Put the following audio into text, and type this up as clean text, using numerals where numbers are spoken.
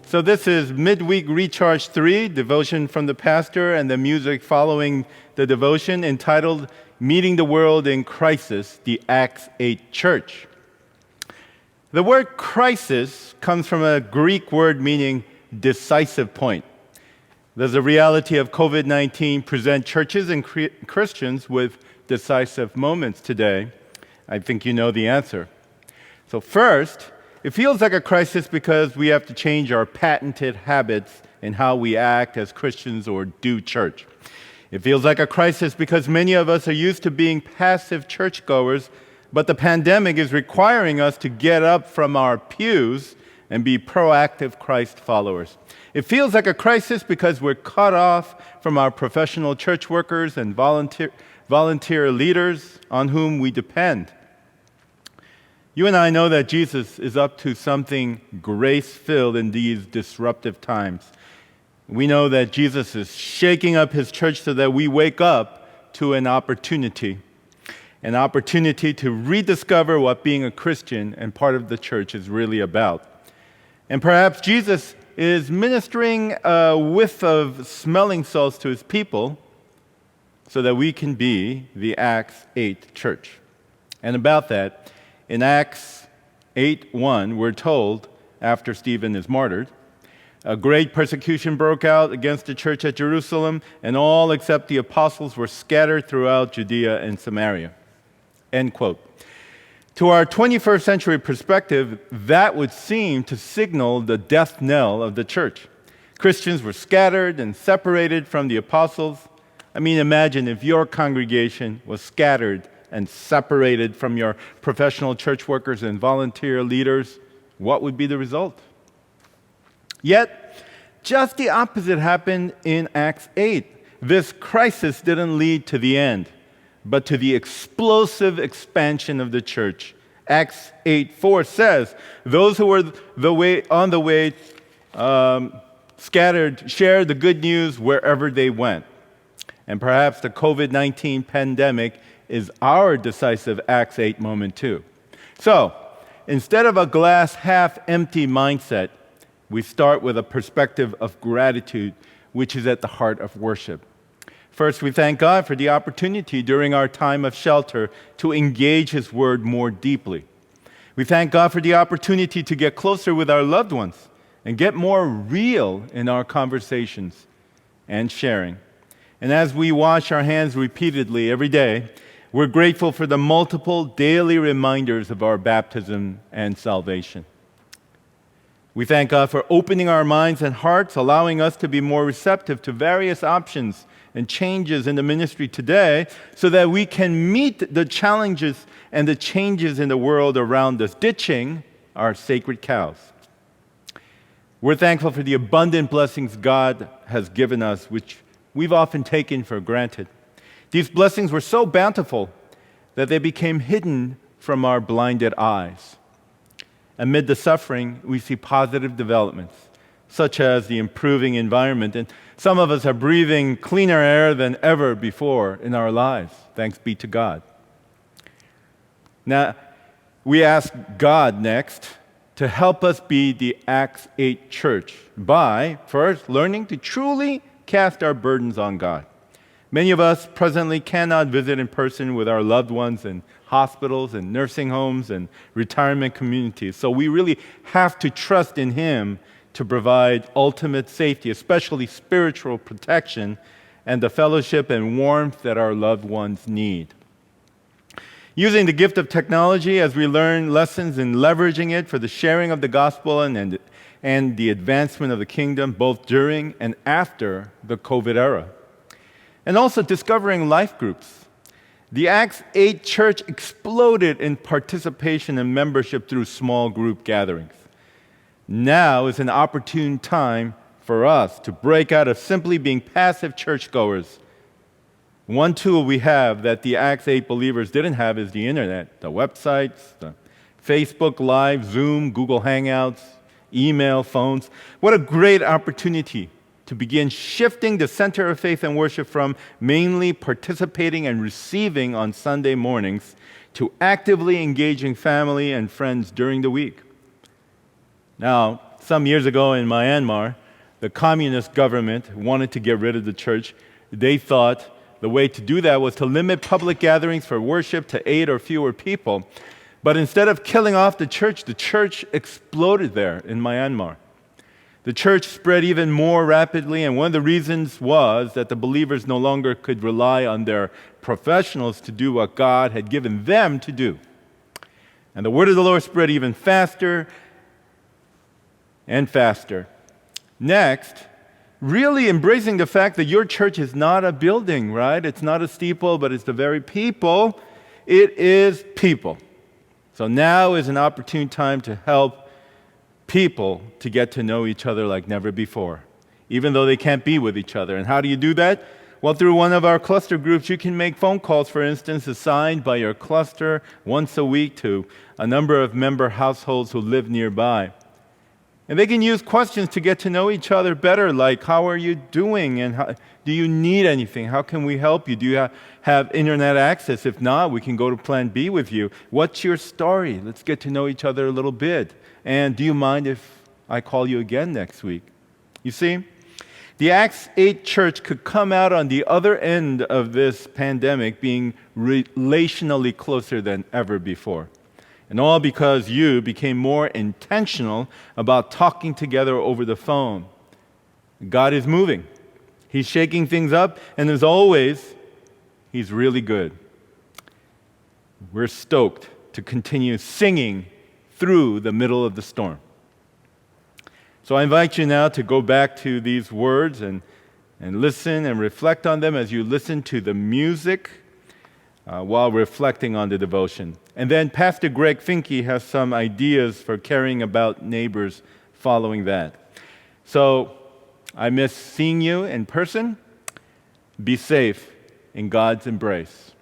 So this is Midweek Recharge 3, devotion from the pastor, and the music following the devotion entitled Meeting the World in Crisis, the Acts 8 Church. The word crisis comes from a Greek word meaning decisive point. Does the reality of COVID-19 present churches and Christians with decisive moments today? I think you know the answer. So first, it feels like a crisis because we have to change our patented habits in how we act as Christians or do church. It feels like a crisis because many of us are used to being passive churchgoers, but the pandemic is requiring us to get up from our pews and be proactive Christ followers. It feels like a crisis because we're cut off from our professional church workers and volunteer leaders on whom we depend. You and I know that Jesus is up to something grace-filled in these disruptive times. We know that Jesus is shaking up his church so that we wake up to an opportunity to rediscover what being a Christian and part of the church is really about. And perhaps Jesus is ministering a whiff of smelling salts to his people so that we can be the Acts 8 church. And about that, in Acts 8:1, we're told, after Stephen is martyred, a great persecution broke out against the church at Jerusalem, and all except the apostles were scattered throughout Judea and Samaria. End quote. To our 21st century perspective, that would seem to signal the death knell of the church. Christians were scattered and separated from the apostles. I mean, imagine if your congregation was scattered and separated from your professional church workers and volunteer leaders, what would be the result? Yet, just the opposite happened in Acts 8. This crisis didn't lead to the end, but to the explosive expansion of the church. Acts 8:4 says, those who were on the way scattered shared the good news wherever they went. And perhaps the COVID-19 pandemic is our decisive Acts 8 moment too. So, instead of a glass half empty mindset, we start with a perspective of gratitude, which is at the heart of worship. First, we thank God for the opportunity during our time of shelter to engage his word more deeply. We thank God for the opportunity to get closer with our loved ones and get more real in our conversations and sharing. And as we wash our hands repeatedly every day, we're grateful for the multiple daily reminders of our baptism and salvation. We thank God for opening our minds and hearts, allowing us to be more receptive to various options and changes in the ministry today so that we can meet the challenges and the changes in the world around us, ditching our sacred cows. We're thankful for the abundant blessings God has given us, which we've often taken for granted. These blessings were so bountiful that they became hidden from our blinded eyes. Amid the suffering, we see positive developments, such as the improving environment, and some of us are breathing cleaner air than ever before in our lives, thanks be to God. Now, we ask God next to help us be the Acts 8 church by, first, learning to truly cast our burdens on God. Many of us presently cannot visit in person with our loved ones in hospitals and nursing homes and retirement communities. So we really have to trust in him to provide ultimate safety, especially spiritual protection and the fellowship and warmth that our loved ones need. Using the gift of technology as we learn lessons and leveraging it for the sharing of the gospel and the advancement of the kingdom, both during and after the COVID era. And also discovering life groups. The Acts 8 church exploded in participation and membership through small group gatherings. Now is an opportune time for us to break out of simply being passive churchgoers. One tool we have that the Acts 8 believers didn't have is the internet, the websites, the Facebook Live, Zoom, Google Hangouts, email, phones. What a great opportunity to begin shifting the center of faith and worship from mainly participating and receiving on Sunday mornings to actively engaging family and friends during the week. Now, some years ago in Myanmar, the communist government wanted to get rid of the church. They thought the way to do that was to limit public gatherings for worship to 8 or fewer people. But instead of killing off the church exploded there in Myanmar. The church spread even more rapidly, and one of the reasons was that the believers no longer could rely on their professionals to do what God had given them to do. And the word of the Lord spread even faster and faster. Next, really embracing the fact that your church is not a building, right? It's not a steeple, but it's the very people. It is people. So now is an opportune time to help people to get to know each other like never before, even though they can't be with each other. And how do you do that? Well, through one of our cluster groups, you can make phone calls, for instance, assigned by your cluster once a week to a number of member households who live nearby. And they can use questions to get to know each other better, like, how are you doing? And do you need anything? How can we help you? Do you have internet access? If not, we can go to Plan B with you. What's your story? Let's get to know each other a little bit. And do you mind if I call you again next week? You see, the Acts 8 church could come out on the other end of this pandemic being relationally closer than ever before. And all because you became more intentional about talking together over the phone. God is moving. He's shaking things up, and as always, He's really good. We're stoked to continue singing through the middle of the storm. So I invite you now to go back to these words and listen and reflect on them as you listen to the music while reflecting on the devotion. And then Pastor Greg Finke has some ideas for caring about neighbors following that. So I miss seeing you in person. Be safe in God's embrace.